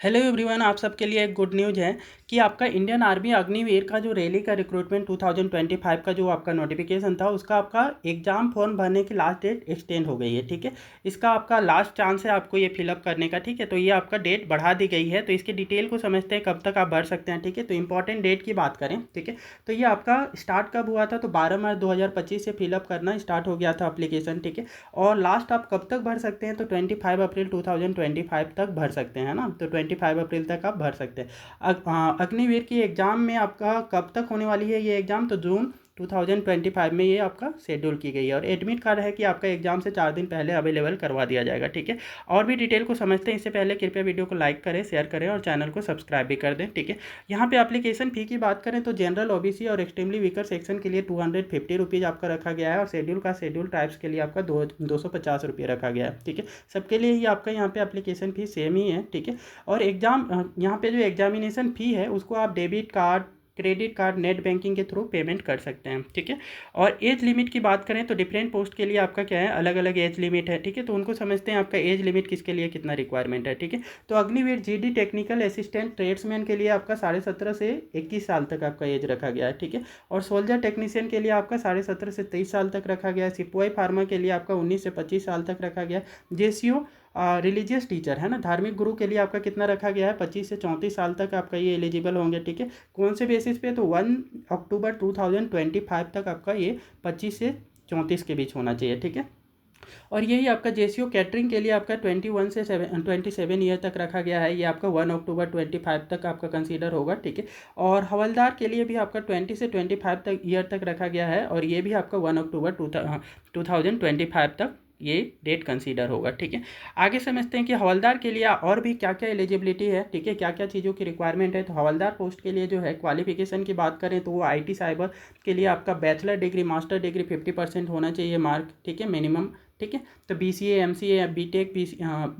Hello everyone, आप सबके लिए एक गुड न्यूज़ है कि आपका इंडियन आर्मी अग्निवीर का जो रैली का रिक्रूटमेंट 2025 का जो आपका नोटिफिकेशन था उसका आपका एग्ज़ाम फॉर्म भरने की लास्ट डेट एक्सटेंड हो गई है। ठीक है, इसका आपका लास्ट चांस है आपको ये फिलअप करने का। ठीक है, तो ये आपका डेट बढ़ा दी गई है। तो इसकी डिटेल को समझते हैं कब तक आप भर सकते हैं। ठीक है, तो इंपॉर्टेंट डेट की बात करें, ठीक है, तो ये आपका स्टार्ट कब हुआ था, तो 12 मार्च 2025 से फिलअप करना स्टार्ट हो गया था अप्लीकेशन। ठीक है, और लास्ट आप कब तक भर सकते हैं, तो 25 अप्रैल 2025 तक भर सकते हैं ना। तो 25 अप्रैल तक आप भर सकते हैं। अग्निवीर की एग्ज़ाम में आपका कब तक होने वाली है ये एग्ज़ाम, तो जून 2025 में ये आपका शेड्यूल की गई है। और एडमिट कार्ड है कि आपका एग्ज़ाम से 4 दिन पहले अवेलेबल करवा दिया जाएगा। ठीक है, और भी डिटेल को समझते हैं इससे पहले कृपया वीडियो को लाइक करें, शेयर करें और चैनल को सब्सक्राइब भी कर दें। ठीक है, यहाँ पे एप्लीकेशन फ़ी की बात करें तो जनरल, ओबीसी और एक्सट्रीमली वीकर सेक्शन के लिए 250 रुपीज़ आपका रखा गया है। और शेड्यूल ट्राइब्स के लिए आपका 250 रुपये रखा गया है। ठीक है, सबके लिए ही आपका यहाँ पे एप्लीकेशन फ़ी सेम ही है। ठीक है, और यहाँ पे जो एग्जामिनेशन फ़ी है उसको आप debit card, credit card, net banking के थ्रू पेमेंट कर सकते हैं। ठीक है, और एज लिमिट की बात करें तो डिफरेंट पोस्ट के लिए आपका क्या है, अलग अलग एज लिमिट है। ठीक है, तो उनको समझते हैं आपका एज लिमिट किसके लिए कितना रिक्वायरमेंट है। ठीक है, तो Agniveer GD technical assistant tradesman के लिए आपका 17.5 से 21 साल तक आपका एज रखा गया है। ठीक है, और सोल्जर टेक्नीशियन के लिए आपका 17.5 से 23 साल तक रखा गया है। सिपाही फार्मा के लिए आपका 19 से 25 साल तक रखा गया है। जेसीओ रिलीजियस टीचर है ना, धार्मिक गुरु के लिए आपका कितना रखा गया है, 25 से 34 साल तक आपका ये एलिजिबल होंगे। ठीक है, कौन से बेसिस पे, तो 1 अक्टूबर 2025 तक आपका ये 25 से 34 के बीच होना चाहिए। ठीक है, और यही आपका जेसीओ कैटरिंग के लिए आपका 21 से 27 ईयर तक रखा गया है। ये आपका 1 अक्टूबर 25 तक आपका कंसीडर होगा। ठीक है, और हवलदार के लिए भी आपका 20 से 25 तक ईयर तक रखा गया है। और ये भी आपका 1 अक्टूबर 2025 तक ये डेट कंसीडर होगा। ठीक है, आगे समझते हैं कि हवलदार के लिए और भी क्या क्या एलिजिबिलिटी है। ठीक है, क्या क्या चीज़ों की रिक्वायरमेंट है। तो हवलदार पोस्ट के लिए जो है क्वालिफिकेशन की बात करें तो वो आईटी साइबर के लिए आपका बैचलर डिग्री, मास्टर डिग्री 50% होना चाहिए मार्क। ठीक है, मिनिमम। ठीक है, तो BCA, MCA, BTech,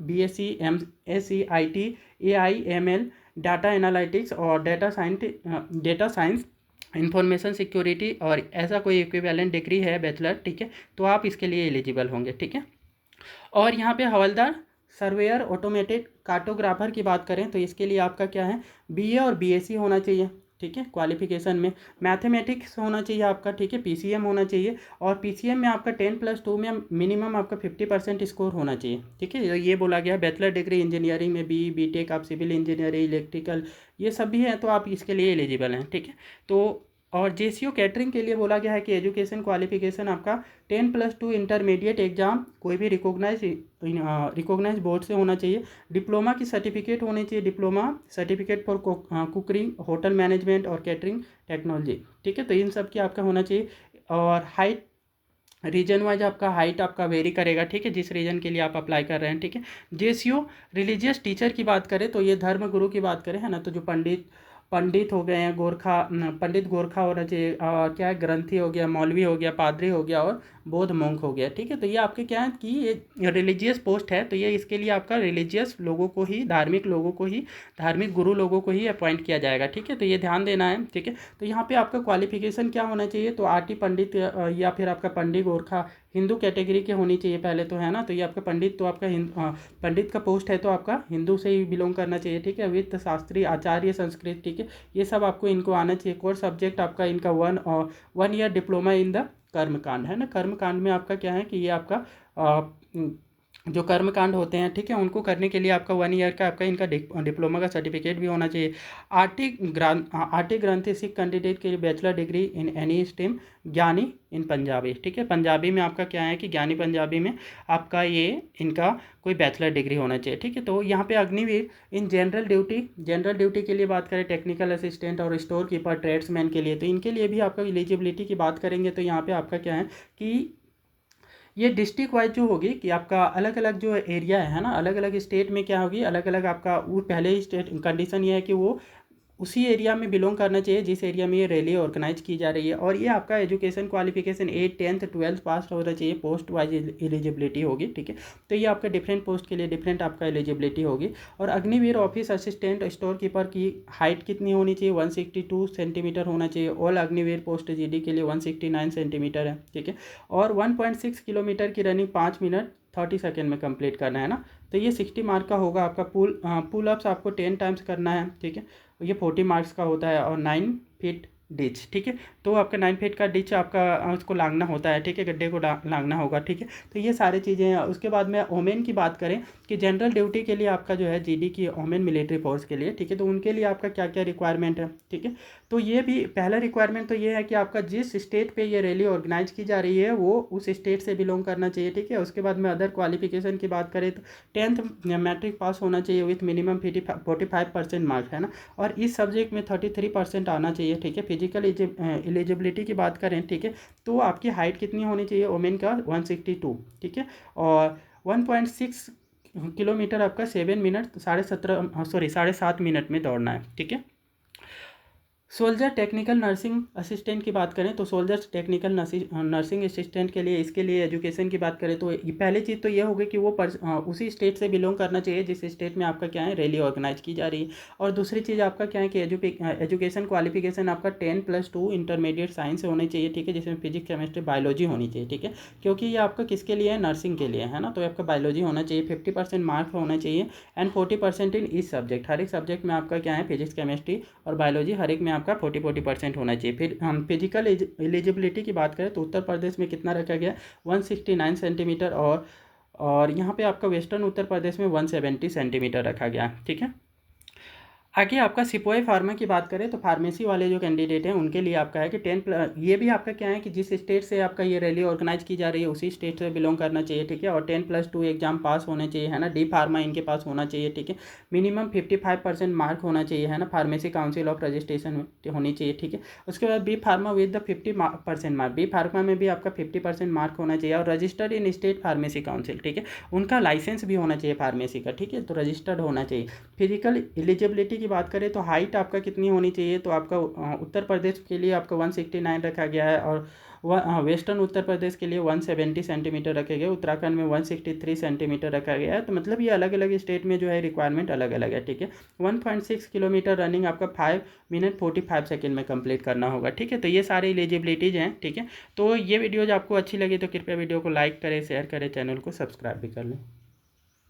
BSc, MSc, IT, AI, ML, data analytics और डेटा साइंस, इंफॉर्मेशन सिक्योरिटी और ऐसा कोई इक्विवेलेंट डिग्री है बैचलर। ठीक है, तो आप इसके लिए एलिजिबल होंगे। ठीक है, और यहाँ पे हवलदार सर्वेयर ऑटोमेटेड कार्टोग्राफर की बात करें तो इसके लिए आपका क्या है, BA और BSc होना चाहिए। ठीक है, क्वालिफिकेशन में मैथमेटिक्स होना चाहिए आपका। ठीक है, PCM होना चाहिए। और PCM में आपका 10+2 में मिनिमम आपका 50% स्कोर होना चाहिए। ठीक है, ये बोला गया है। बैचलर डिग्री इंजीनियरिंग में BTech, आप सिविल इंजीनियरिंग, इलेक्ट्रिकल, ये सब भी हैं तो आप इसके लिए एलिजिबल हैं। ठीक है, तो और जेसीओ कैटरिंग के लिए बोला गया है कि एजुकेशन क्वालिफिकेशन आपका 10+2 इंटरमीडिएट एग्जाम कोई भी रिकॉग्नाइज बोर्ड से होना चाहिए। डिप्लोमा की सर्टिफिकेट होनी चाहिए, diploma certificate for cookery, hotel management और कैटरिंग टेक्नोलॉजी। ठीक है, तो इन सब की आपका होना चाहिए। और हाइट, रीजन वाइज आपका हाइट आपका वेरी करेगा। ठीक है, जिस रीजन के लिए आप अप्लाई कर रहे हैं। ठीक है, जेसीओ रिलीजियस टीचर की बात करें तो ये धर्म गुरु की बात करें है ना, तो जो पंडित पंडित हो गए हैं, पंडित गोरखा होना चाहिए, क्या है, ग्रंथी हो गया, मौलवी हो गया, पादरी हो गया और बौद्ध मोंक हो गया। ठीक है, तो ये आपके क्या है कि ये रिलीजियस पोस्ट है। तो ये इसके लिए आपका रिलीजियस लोगों को ही, धार्मिक लोगों को ही, धार्मिक गुरु लोगों को ही अपॉइंट किया जाएगा। ठीक है, तो ये ध्यान देना है। ठीक है, तो यहाँ पे आपका क्वालिफिकेशन क्या होना चाहिए, तो आरटी पंडित या फिर आपका पंडित गोरखा हिंदू कैटेगरी के होनी चाहिए पहले तो, है ना। तो ये आपका पंडित, तो आपका पंडित का पोस्ट है तो आपका हिंदू से ही बिलोंग करना चाहिए। ठीक है, वित्त शास्त्री, आचार्य संस्कृत। ठीक है, ये सब आपको इनको आना चाहिए। कोर सब्जेक्ट आपका इनका 1 ईयर डिप्लोमा इन द कर्मकांड है ना। कर्मकांड में आपका क्या है कि ये आपका जो कर्मकांड होते हैं, ठीक है, उनको करने के लिए आपका 1 ईयर का आपका इनका डिप्लोमा का सर्टिफिकेट भी होना चाहिए। आर्टी ग्रंथी सिख कैंडिडेट के लिए bachelor degree in any stream, ज्ञानी इन पंजाबी। ठीक है, पंजाबी में आपका क्या है कि ज्ञानी पंजाबी में आपका ये इनका कोई बैचलर डिग्री होना चाहिए। ठीक है, तो यहाँ पे अग्निवीर इन जनरल ड्यूटी के लिए बात करें, टेक्निकल असिस्टेंट और स्टोर कीपर, ट्रेड्समैन के लिए, तो इनके लिए भी आपका एलिजिबिलिटी की बात करेंगे तो यहाँ पे आपका क्या है कि ये डिस्ट्रिक्ट वाइज जो होगी कि आपका अलग अलग जो एरिया है ना, अलग अलग स्टेट में क्या होगी, अलग अलग आपका वो पहले ही स्टेट कंडीशन ये है कि वो उसी एरिया में बिलोंग करना चाहिए जिस एरिया में ये रैली ऑर्गेनाइज की जा रही है। और ये आपका एजुकेशन क्वालिफिकेशन 8, 10th, 12th पास होना चाहिए। पोस्ट वाइज एलिजिबिलिटी होगी, ठीक है। तो ये आपका डिफरेंट पोस्ट के लिए डिफरेंट आपका एलिजिबिलिटी होगी। और Agniveer office assistant store keeper की हाइट कितनी होनी चाहिए? 162 सेंटीमीटर होना चाहिए। ऑल अग्निवीर पोस्ट जीडी के लिए 169 सेंटीमीटर है, ठीक है। और 1.6 किलोमीटर की रनिंग 5 मिनट 30 सेकेंड में कंप्लीट करना है ना। तो ये 60 मार्क का होगा आपका। पुल अप्स आपको 10 टाइम्स करना है, ठीक है। ये 40 मार्क्स का होता है। और 9 फीट डिच, ठीक है। तो आपका 9 फीट का डिच आपका उसको लांगना होता है, ठीक है। गड्ढे को लांगना होगा, ठीक है। तो ये सारी चीज़ें हैं। उसके बाद में ओमेन की बात करें कि जनरल ड्यूटी के लिए आपका जो है जीडी की ओमेन मिलिट्री फोर्स के लिए, ठीक है। तो उनके लिए आपका क्या क्या रिक्वायरमेंट है, ठीक है। तो ये भी पहला रिक्वायरमेंट तो ये है कि आपका जिस स्टेट पे ये रैली ऑर्गेनाइज की जा रही है वो उस स्टेट से बिलोंग करना चाहिए, ठीक है। उसके बाद में अदर क्वालिफिकेशन की बात करें तो 10th मैट्रिक पास होना चाहिए विथ मिनिमम 45% मार्क्स, है ना। और इस सब्जेक्ट में 33% आना चाहिए, ठीक है। फिजिकल एलिजिबिलिटी की बात करें, ठीक है, तो आपकी हाइट कितनी होनी चाहिए? वोमेन का 162, ठीक है। और 1.6 किलोमीटर आपका 7 मिनट 7.5 मिनट में दौड़ना है, ठीक है। सोल्जर टेक्निकल नर्सिंग असिस्टेंट की बात करें तो सोल्जर टेक्निकल नर्सिंग असिस्टेंट के लिए इसके लिए एजुकेशन की बात करें तो पहली चीज़ तो ये होगी कि वो उसी स्टेट से बिलोंग करना चाहिए जिस स्टेट में आपका क्या है रैली ऑर्गेनाइज की जा रही है। और दूसरी चीज़ आपका क्या है कि एजुकेशन क्वालिफिकेशन आपका 10+2 इंटरमीडिएट साइंस होनी चाहिए, ठीक है, जिसमें फिजिक्स केमिस्ट्री बायोलॉजी होनी चाहिए, ठीक है। क्योंकि ये आपका किसके लिए है? नर्सिंग के लिए, है ना। तो आपका बायोलॉजी होना चाहिए, 50% मार्क्स होना चाहिए एंड 40% इन ईच सब्जेक्ट। हर एक सब्जेक्ट में आपका क्या है फिजिक्स केमिस्ट्री और बायोलॉजी हर एक में आपका 40% होना चाहिए। फिर हम फिजिकल एलिजिबिलिटी की बात करें तो उत्तर प्रदेश में कितना रखा गया? 169 सेंटीमीटर। और यहाँ पे आपका वेस्टर्न उत्तर प्रदेश में 170 सेंटीमीटर रखा गया, ठीक है। आगे आपका सिपाही फार्मा की बात करें तो फार्मेसी वाले जो कैंडिडेट हैं उनके लिए आपका है कि 10+, ये भी आपका क्या है कि जिस स्टेट से आपका ये रैली ऑर्गेनाइज की जा रही है उसी स्टेट से बिलोंग करना चाहिए, ठीक है। और 10+2 एग्जाम पास होने चाहिए, है ना। डी फार्मा इनके पास होना चाहिए, ठीक है। मिनिमम 55% मार्क होना चाहिए, है ना। फार्मेसी काउंसिल ऑफ रजिस्ट्रेशन होनी चाहिए, ठीक है। उसके बाद B pharma with the 50% mark. B pharma में भी आपका 50% मार्क होना चाहिए और registered in state pharmacy council, ठीक है। उनका लाइसेंस भी होना चाहिए फार्मेसी का, ठीक है। तो रजिस्टर्ड होना चाहिए। फिजिकल एलिजिबिलिटी की बात करें तो हाइट आपका कितनी होनी चाहिए? तो आपका उत्तर प्रदेश के लिए आपका 169 रखा गया है। और वेस्टर्न उत्तर प्रदेश के लिए 170 सेंटीमीटर रखे गए। उत्तराखंड में 163 सेंटीमीटर रखा गया है। तो मतलब ये अलग अलग स्टेट में जो है रिक्वायरमेंट अलग अलग है, ठीक है। 1.6 किलोमीटर रनिंग आपका 5 मिनट 45 सेकेंड में कंप्लीट करना होगा, ठीक है। तो ये सारे एलिजिबिलिटीज़ हैं, ठीक है। तो ये वीडियोज़ आपको अच्छी लगी तो कृपया वीडियो को लाइक करें, शेयर करें, चैनल को सब्सक्राइब भी कर लें।